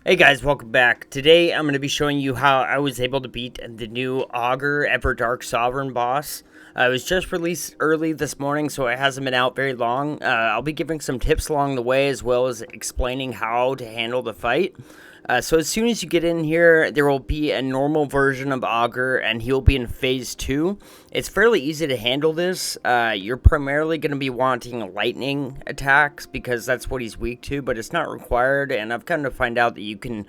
Hey guys, welcome back. Today I'm going to be showing you how I was able to beat the new Augur Everdark Sovereign boss. It was just released early this morning, so it hasn't been out very long. I'll be giving some tips along the way as well as explaining how to handle the fight. So as soon as you get in here, there will be a normal version of Augur, and he'll be in Phase 2. It's fairly easy to handle this. You're primarily going to be wanting lightning attacks, because that's what he's weak to, but it's not required, and I've come to find out that you can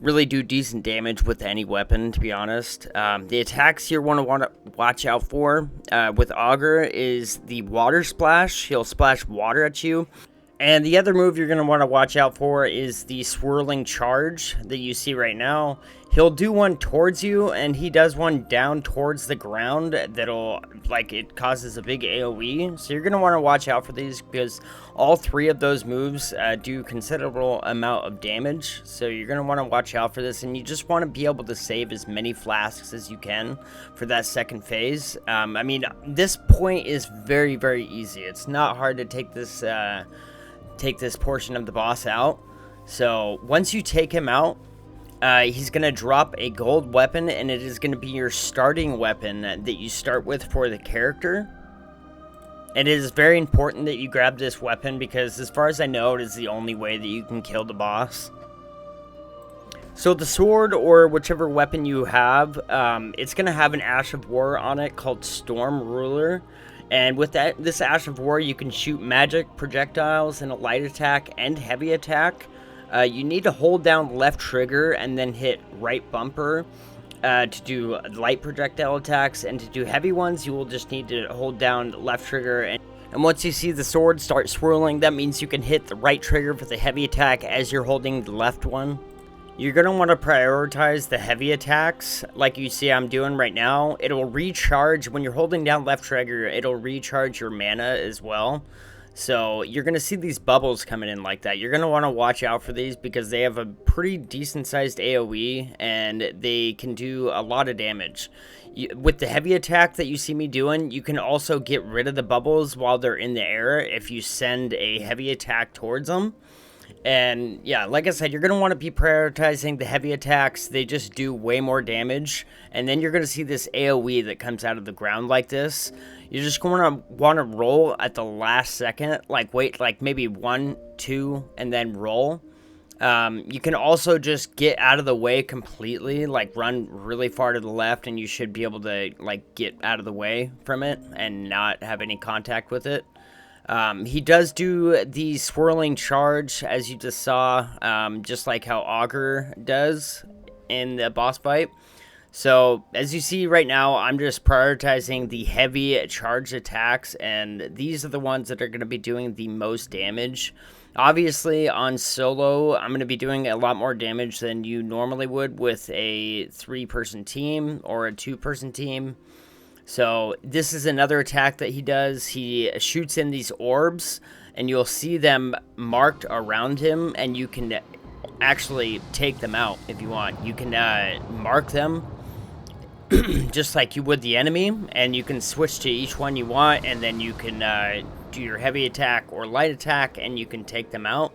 really do decent damage with any weapon, to be honest. The attacks you want to watch out for with Augur is the water splash. He'll splash water at you. And the other move you're going to want to watch out for is the swirling charge that you see right now. He'll do one towards you, and he does one down towards the ground that'll, it causes a big AoE. So you're going to want to watch out for these because all three of those moves do considerable amount of damage. So you're going to want to watch out for this, and you just want to be able to save as many flasks as you can for that second phase. I mean, this point is very, very easy. It's not hard to take this portion of the boss out. So once you take him out, he's going to drop a gold weapon, and it is going to be your starting weapon that you start with for the character. And it is very important that you grab this weapon because as far as I know, it is the only way that you can kill the boss. So the sword, or whichever weapon you have, it's going to have an Ash of War on it called Storm Ruler. And with this Ash of War, you can shoot magic projectiles in a light attack and heavy attack. You need to hold down left trigger and then hit right bumper to do light projectile attacks. And to do heavy ones, you will just need to hold down left trigger. And once you see the sword start swirling, that means you can hit the right trigger for the heavy attack as you're holding the left one. You're going to want to prioritize the heavy attacks like you see I'm doing right now. It'll recharge when you're holding down left trigger. It'll recharge your mana as well. So you're going to see these bubbles coming in like that. You're going to want to watch out for these because they have a pretty decent sized AoE and they can do a lot of damage. With the heavy attack that you see me doing, you can also get rid of the bubbles while they're in the air if you send a heavy attack towards them. And yeah, like I said, you're going to want to be prioritizing the heavy attacks. They just do way more damage. And then you're going to see this AoE that comes out of the ground like this. You're just going to want to roll at the last second. Wait, maybe 1, 2, and then roll. You can also just get out of the way completely. Run really far to the left and you should be able to, get out of the way from it and not have any contact with it. He does do the swirling charge, as you just saw, just like how Augur does in the boss fight. So, as you see right now, I'm just prioritizing the heavy charge attacks, and these are the ones that are going to be doing the most damage. Obviously, on solo, I'm going to be doing a lot more damage than you normally would with a 3-person team or a 2-person team. So this is another attack that he does. He shoots in these orbs, and you'll see them marked around him, and you can actually take them out if you want. You can mark them just like you would the enemy, and you can switch to each one you want, and then you can do your heavy attack or light attack, and you can take them out.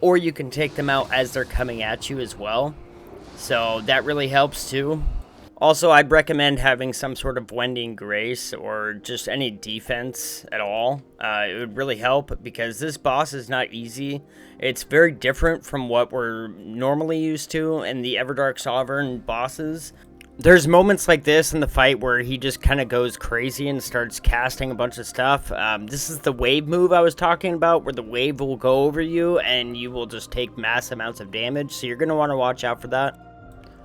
Or you can take them out as they're coming at you as well. So that really helps too. Also, I'd recommend having some sort of Wending Grace or just any defense at all. It would really help because this boss is not easy. It's very different from what we're normally used to in the Everdark Sovereign bosses. There's moments like this in the fight where he just kind of goes crazy and starts casting a bunch of stuff. This is the wave move I was talking about, where the wave will go over you and you will just take mass amounts of damage. So you're going to want to watch out for that.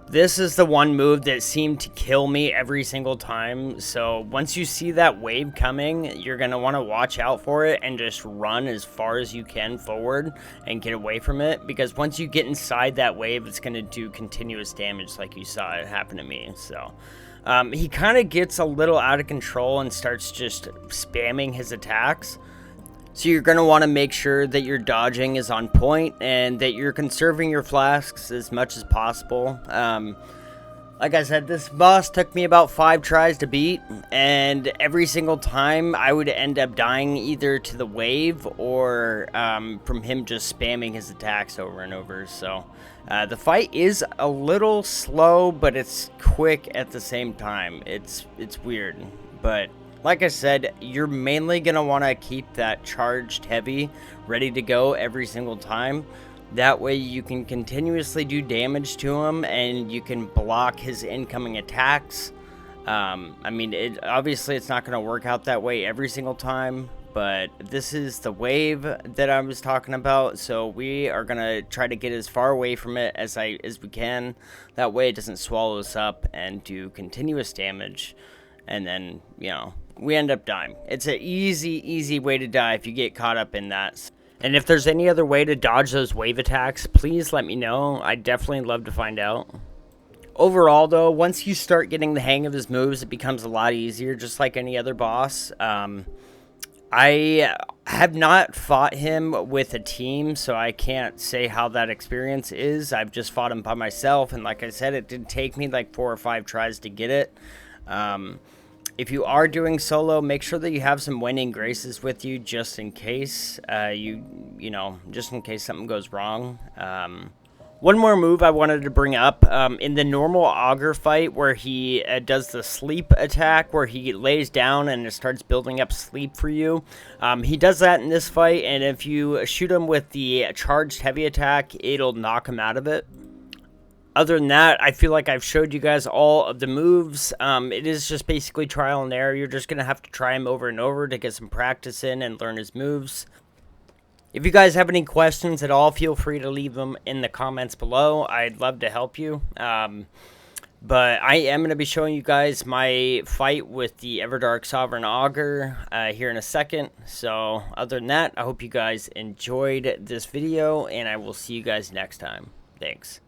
This is the one move that seemed to kill me every single time. So once you see that wave coming, you're going to want to watch out for it and just run as far as you can forward and get away from it. Because once you get inside that wave, it's going to do continuous damage like you saw it happen to me. So he kind of gets a little out of control and starts just spamming his attacks. So you're going to want to make sure that your dodging is on point and that you're conserving your flasks as much as possible. Like I said, this boss took me about 5 tries to beat, and every single time I would end up dying either to the wave or from him just spamming his attacks over and over. So the fight is a little slow, but it's quick at the same time. It's weird, but like I said, you're mainly going to want to keep that charged heavy ready to go every single time. That way you can continuously do damage to him and you can block his incoming attacks. I mean, obviously it's not going to work out that way every single time, but this is the wave that I was talking about, so we are going to try to get as far away from it as we can. That way it doesn't swallow us up and do continuous damage, and then, you know, we end up dying. It's an easy way to die if you get caught up in that. And if there's any other way to dodge those wave attacks, please let me know. I'd definitely love to find out. Overall, though, once you start getting the hang of his moves, it becomes a lot easier, just like any other boss. I have not fought him with a team, so I can't say how that experience is. I've just fought him by myself, and like I said, it did take me like 4 or 5 tries to get it. If you are doing solo, make sure that you have some winning graces with you just in case, just in case something goes wrong. One more move I wanted to bring up, in the normal Augur fight where he does the sleep attack, where he lays down and it starts building up sleep for you. He does that in this fight, and if you shoot him with the charged heavy attack, it'll knock him out of it. Other than that, I feel like I've showed you guys all of the moves. It is just basically trial and error. You're just going to have to try him over and over to get some practice in and learn his moves. If you guys have any questions at all, feel free to leave them in the comments below. I'd love to help you. But I am going to be showing you guys my fight with the Everdark Sovereign Augur here in a second. So other than that, I hope you guys enjoyed this video, and I will see you guys next time. Thanks.